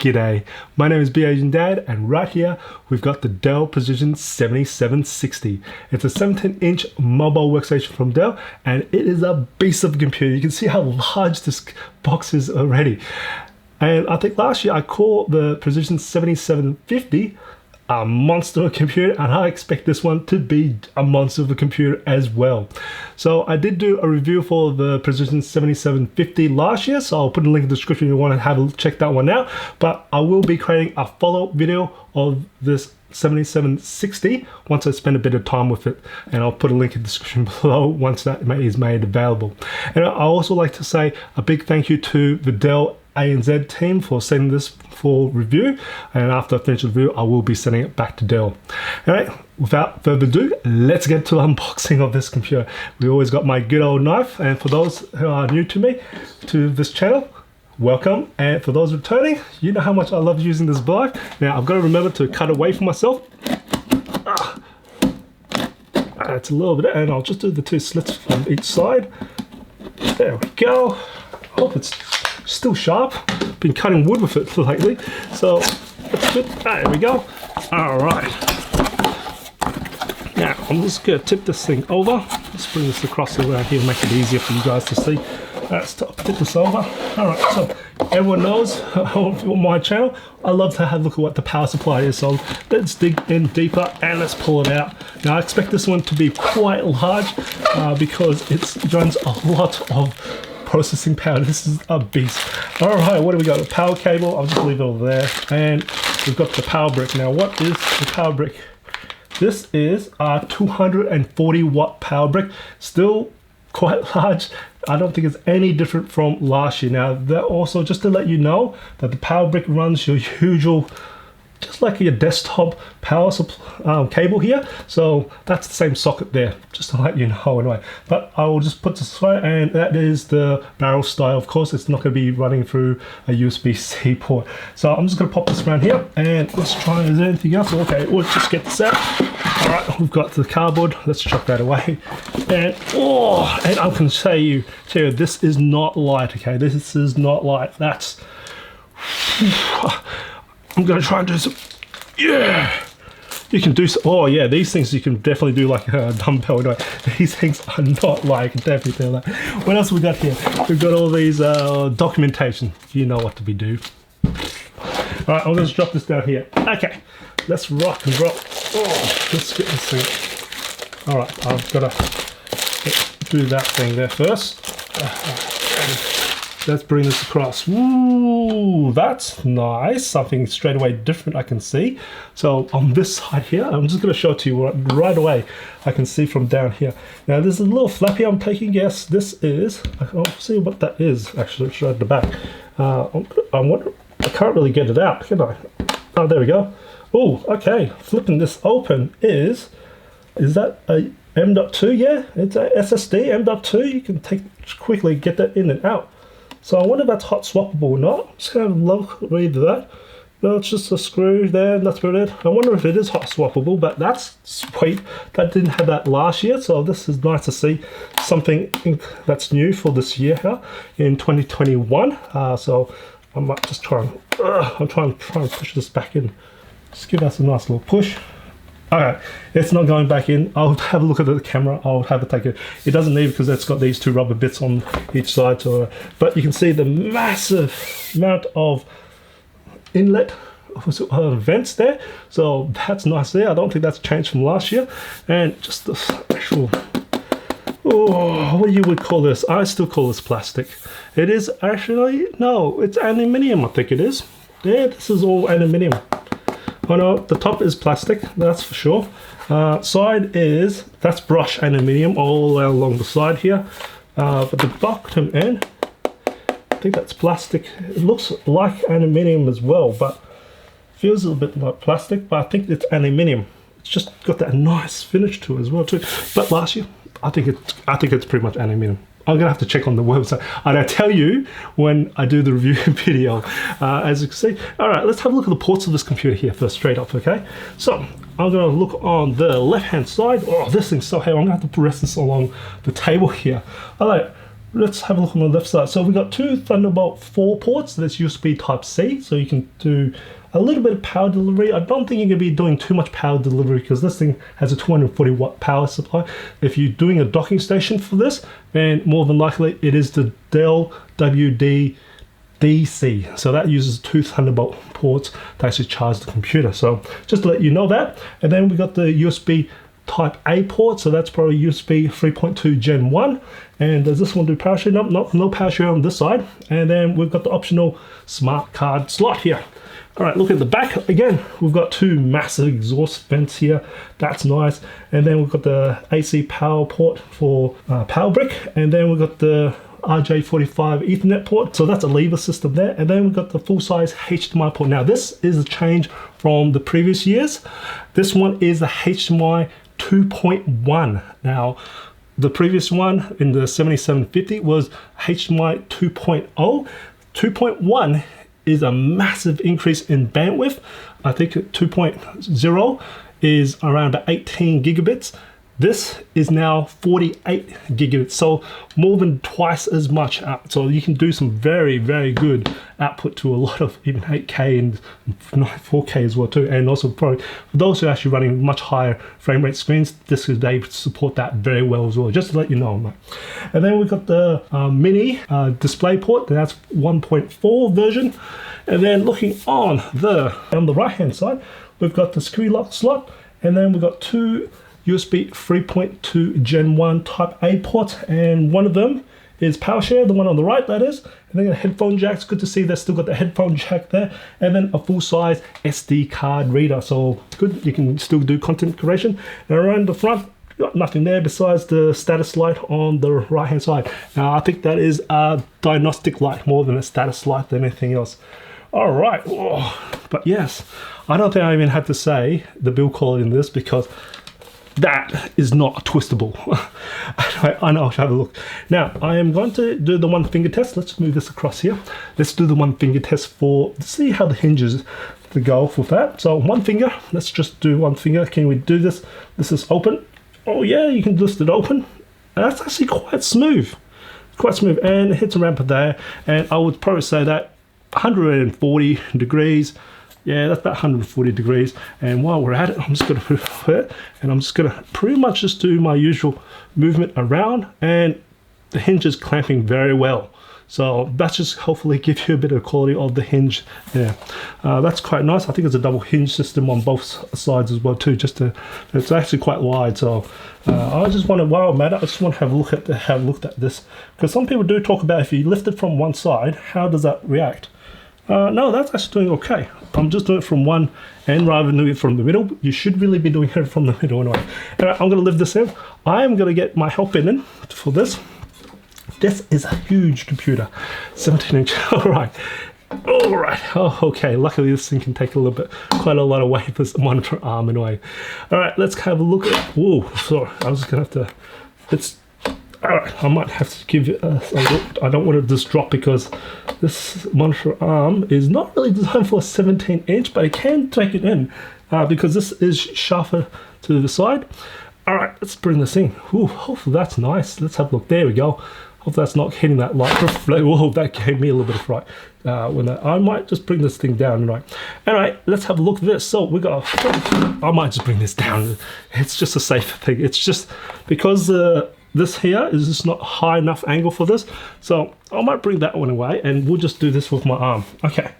G'day, my name is Asian Dad, and right here we've got the Dell Precision 7760. It's a 17-inch mobile workstation from Dell, and it is a beast of a computer. You can see how large this box is already. And I think last year I called the Precision 7750 a monster of a computer, and I expect this one to be a monster of a computer as well. So I did do a review for the Precision 7750 last year, so I'll put a link in the description if you want to have a check that one out. But I will be creating a follow-up video of this 7760 once I spend a bit of time with it, and I'll put a link in the description below once that is made available. And I also like to say a big thank you to the Dell ANZ team for sending this for review, and after I finish the review I will be sending it back to Dell. Alright, without further ado, let's get to the unboxing of this computer. We always got my good old knife, and for those who are new to me, to this channel, welcome, and for those returning, you know how much I love using this knife. Now I've got to remember to cut away from myself. That's a little bit, and I'll just do the two slits from each side. There we go. Hope it's still sharp. Been cutting wood with it lately, so that's good. There we go. All right. Now I'm just gonna tip this thing over. Let's bring this across around here, make it easier for you guys to see. Let's tip this over. All right. So everyone knows on my channel, I love to have a look at what the power supply is. So let's dig in deeper and let's pull it out. Now I expect this one to be quite large because it runs a lot of processing power. This is a beast. All right, what do we got? The power cable. I'll just leave it over there, and we've got the power brick. Now, what is the power brick? This is a 240 watt power brick. Still quite large. I don't think it's any different from last year. Now, that also just to let you know that the power brick runs your usual, just like your desktop power supply cable here. So that's the same socket there, just to let you know anyway. But I will just put this away, and that is the barrel style. Of course, it's not going to be running through a USB-C port. So I'm just going to pop this around here, and let's try, is there anything else? Okay, let's just get this out. All right, we've got the cardboard. Let's chuck that away. And and I can tell you, this is not light, okay? This is not light. That's... I'm gonna try and do some, yeah, you can do some, oh yeah, these things you can definitely do like a dumbbell. Anyway, these things are not light, I can definitely tell that. What else we got here? We've got all these documentation. You know what to be do. All right, I'm gonna drop this down here. Okay, let's rock and roll. Oh, let's get this thing. All right, I've gotta do that thing there first. Let's bring this across. Ooh, that's nice. Something straight away different I can see. So on this side here, I'm just going to show it to you right away. I can see from down here. Now there's a little flap here I'm taking. Yes, this is, I'll see what that is actually. It's right at the back. I can't really get it out, can I? Oh, there we go. Oh, okay. Flipping this open is that a M.2? Yeah, it's a SSD M.2. You can quickly get that in and out. So I wonder if that's hot swappable or not. I'm just going to read that. No, it's just a screw there, and that's about it. I wonder if it is hot swappable, but that's sweet. That didn't have that last year, so this is nice to see something that's new for this year here in 2021. So I might just try and I'm trying to push this back in. Just give us a nice little push. Alright, it's not going back in. I'll have a look at the camera. I'll have it take it. It doesn't need, because it's got these two rubber bits on each side. So, but you can see the massive amount of inlet vents there. So that's nice there. I don't think that's changed from last year. And just the actual, what you would call this? I still call this plastic. It is actually, no, it's aluminium, I think it is. Yeah, this is all aluminium. Oh no, the top is plastic, that's for sure. Side is, that's brushed aluminium all along the side here. But the bottom end, I think that's plastic. It looks like aluminium as well, but feels a little bit like plastic, but I think it's aluminium. It's just got that nice finish to it as well too. But last year, I think it's pretty much aluminium. I'm gonna have to check on the website, and I'll tell you when I do the review video. As you can see, all right, let's have a look at the ports of this computer here first, straight up, okay? So I'm gonna look on the left-hand side. Oh, this thing's so heavy. I'm gonna have to press this along the table here. All right, let's have a look on the left side. So we've got two Thunderbolt 4 ports. That's USB Type-C, so you can do a little bit of power delivery. I don't think you're going to be doing too much power delivery because this thing has a 240 watt power supply. If you're doing a docking station for this, then more than likely it is the Dell WD-DC. So that uses two Thunderbolt ports to actually charge the computer. So just to let you know that. And then we got the USB Type A port, so that's probably USB 3.2 Gen 1. And does this one do power share? Nope, no power share on this side. And then we've got the optional smart card slot here. All right, look at the back. Again, we've got two massive exhaust vents here. That's nice. And then we've got the AC power port for power brick. And then we've got the RJ45 Ethernet port. So that's a lever system there. And then we've got the full-size HDMI port. Now, this is a change from the previous years. This one is the HDMI 2.1. Now, the previous one in the 7750 was HDMI 2.0. 2.1 is a massive increase in bandwidth. I think 2.0 is around 18 gigabits. This is now 48 gigabits, so more than twice as much out. So you can do some very, very good output to a lot of even 8K and 4K as well too. And also probably for those who are actually running much higher frame rate screens, this is able to support that very well as well, just to let you know. And then we've got the mini display port, that's 1.4 version. And then looking on the right hand side, we've got the screw lock slot, and then we've got two USB 3.2 Gen 1 Type A ports, and one of them is power share, the one on the right that is. And then a headphone jack. It's good to see they've still got the headphone jack there, and then a full-size SD card reader. So good, you can still do content creation. And around the front, got nothing there besides the status light on the right hand side. Now I think that is a diagnostic light more than a status light than anything else. All right, but yes, I don't think I even had to say the build quality in this because that is not twistable. I know, I'll have a look. Now, I am going to do the one finger test. Let's move this across here. Let's do the one finger test for, see how the hinges to go with that. So one finger, let's just do one finger. Can we do this? This is open. Oh yeah, you can lift it open. That's actually quite smooth. Quite smooth, and it hits around there. And I would probably say that 140 degrees. Yeah, that's about 140 degrees. And while we're at it, I'm just going to put it, and I'm just going to pretty much just do my usual movement around, and the hinge is clamping very well. So that's just hopefully give you a bit of quality of the hinge there. That's quite nice. I think it's a double hinge system on both sides as well too. It's actually quite wide. So I just want to, while I'm at it, I just want to have a look at this, because some people do talk about if you lift it from one side, how does that react? No, that's actually doing okay. I'm just doing it from one end rather than doing it from the middle. You should really be doing it from the middle anyway. Anyway, I'm going to lift this in. I am going to get my help in for this. This is a huge computer, 17-inch. All right. Oh, okay. Luckily, this thing can take quite a lot of weight. This monitor arm anyway. All right, let's have a look at. Whoa, sorry. I'm just gonna have to. All right. I might have to give it a look. I don't want to just drop because this monitor arm is not really designed for a 17-inch, but I can take it in because this is sharper to the side. All right, let's bring this in. Ooh, hopefully that's nice. Let's have a look. There we go. Hope that's not hitting that light. Whoa, that gave me a little bit of fright. I might just bring this thing down, right? All right, let's have a look at this. So we got. I might just bring this down. It's just a safer thing. It's just because this here is just not high enough angle for this. So I might bring that one away, and we'll just do this with my arm. Okay.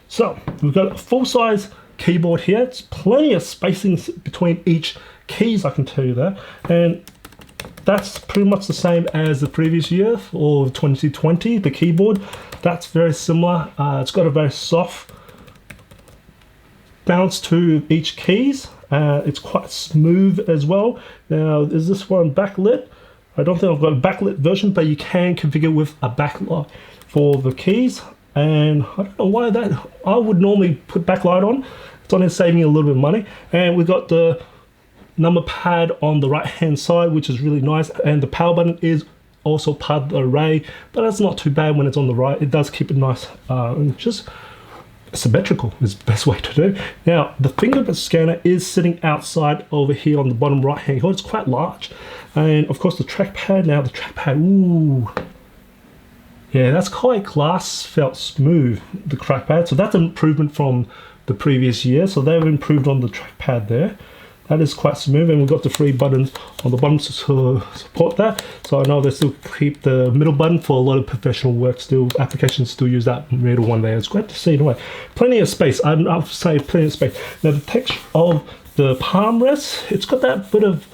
So we've got a full-size keyboard here. It's plenty of spacing between each keys, I can tell you that, and that's pretty much the same as the previous year or 2020. The keyboard, that's very similar. It's got a very soft bounce to each keys. It's quite smooth as well. Now, is this one backlit? I don't think I've got a backlit version, but you can configure with a backlight for the keys. And I don't know why that. I would normally put backlight on. It's only saving you a little bit of money. And we've got the number pad on the right hand side, which is really nice, and the power button is also part of the array, but that's not too bad when it's on the right. It does keep it nice and just symmetrical is the best way to do. Now the fingerprint scanner is sitting outside over here on the bottom right hand corner. It's quite large, and of course the trackpad. Now the trackpad, ooh, Yeah, that's quite glass felt smooth, the trackpad. So that's an improvement from the previous year. So they've improved on the trackpad there. That is quite smooth, and we've got the 3 buttons on the bottom to support that. So I know they still keep the middle button for a lot of professional work. Still, applications still use that middle one there. It's great to see anyway. Plenty of space. I'll say plenty of space. Now the texture of the palm rest, it's got that bit of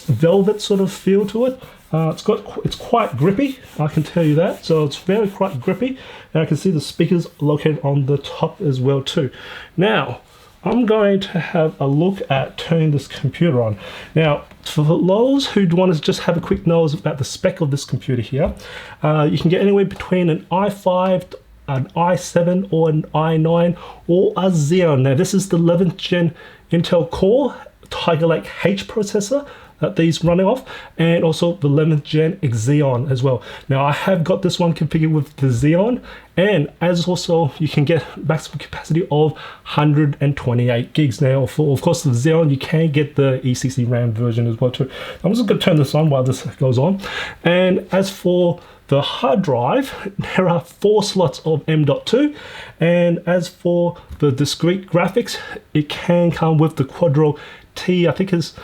velvet sort of feel to it. It's quite grippy, I can tell you that. So it's very quite grippy, and I can see the speakers located on the top as well too. Now I'm going to have a look at turning this computer on. Now, for those who want to just have a quick nose about the spec of this computer here, you can get anywhere between an i5, an i7, or an i9, or a Xeon. Now, this is the 11th gen Intel Core Tiger Lake H processor that these running off, and also the 11th gen Xeon as well. Now I have got this one configured with the Xeon, and as also you can get maximum capacity of 128 gigs. Now for of course the Xeon, you can get the ECC RAM version as well too. I'm just going to turn this on while this goes on. And as for the hard drive, there are 4 slots of M.2, and as for the discrete graphics, it can come with the Quadro T, I think is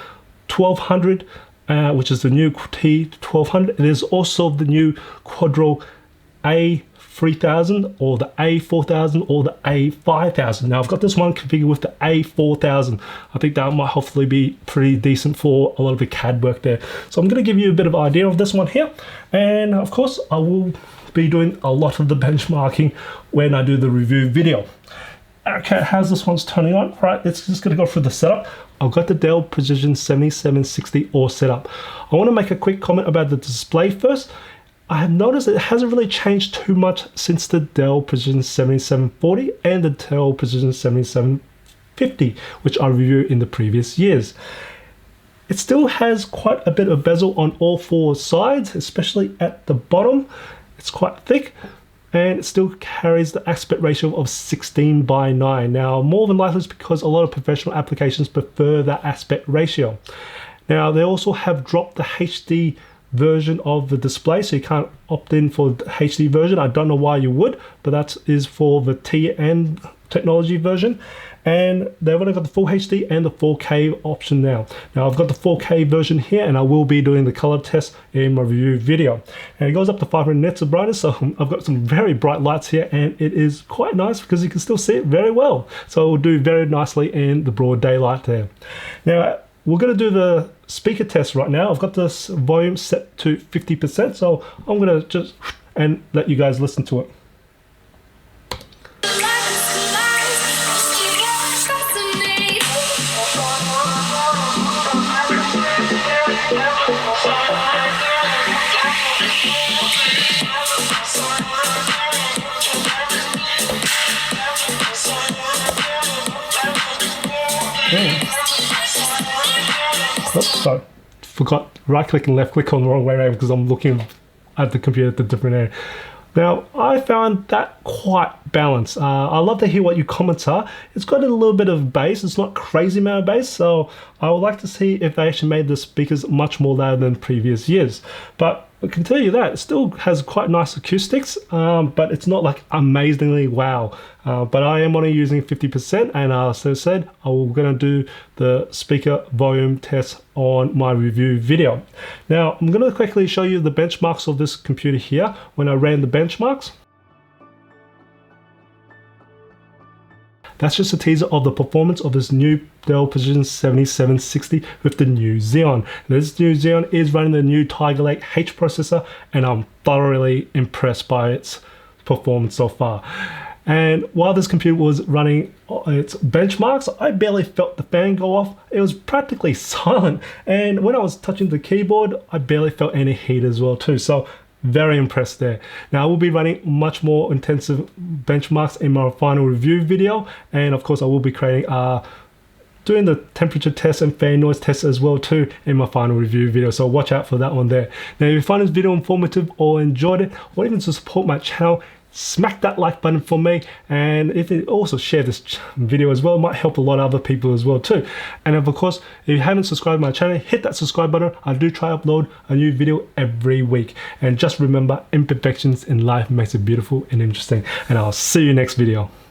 1200, which is the new T1200. It is also the new Quadro A3000 or the A4000 or the A5000. Now I've got this one configured with the A4000. I think that might hopefully be pretty decent for a lot of the CAD work there. So I'm going to give you a bit of idea of this one here, and of course I will be doing a lot of the benchmarking when I do the review video. Okay, how's this one's turning on? All right, it's just going to go through the setup. I've got the Dell Precision 7760 all set up. I want to make a quick comment about the display first. I have noticed it hasn't really changed too much since the Dell Precision 7740 and the Dell Precision 7750, which I reviewed in the previous years. It still has quite a bit of bezel on all 4 sides, especially at the bottom. It's quite thick, and it still carries the aspect ratio of 16:9. Now, more than likely it's because a lot of professional applications prefer that aspect ratio. Now, they also have dropped the HD version of the display, so you can't opt in for the HD version. I don't know why you would, but that is for the TN technology version. And they've only got the full HD and the 4K option now. Now I've got the 4K version here, and I will be doing the color test in my review video. And it goes up to 500 nits of brightness, so I've got some very bright lights here, and it is quite nice because you can still see it very well. So it will do very nicely in the broad daylight there. Now we're going to do the speaker test right now. I've got this volume set to 50%, so I'm going to just and let you guys listen to it. Oops, sorry, forgot right click and left click on the wrong way around because I'm looking at the computer at the different area. Now I found that quite balanced. I love to hear what your comments are. It's got a little bit of bass. It's not crazy amount of bass, so I would like to see if they actually made the speakers much more louder than previous years. But I can tell you that it still has quite nice acoustics, but it's not like amazingly wow. But I am only using 50%, and as I said, I'm going to do the speaker volume test on my review video. Now I'm going to quickly show you the benchmarks of this computer here when I ran the benchmarks. That's just a teaser of the performance of this new Dell Precision 7760 with the new Xeon. This new Xeon is running the new Tiger Lake H processor, and I'm thoroughly impressed by its performance so far. And while this computer was running its benchmarks, I barely felt the fan go off. It was practically silent. And when I was touching the keyboard, I barely felt any heat as well too. So very impressed there. Now I will be running much more intensive benchmarks in my final review video, and of course I will be creating doing the temperature test and fan noise test as well too in my final review video, so watch out for that one there. Now if you find this video informative or enjoyed it, or even to support my channel, smack that like button for me, and if you also share this video as well, it might help a lot of other people as well too. And of course, if you haven't subscribed to my channel, hit that subscribe button. I do try to upload a new video every week, and just remember, imperfections in life makes it beautiful and interesting, and I'll see you next video.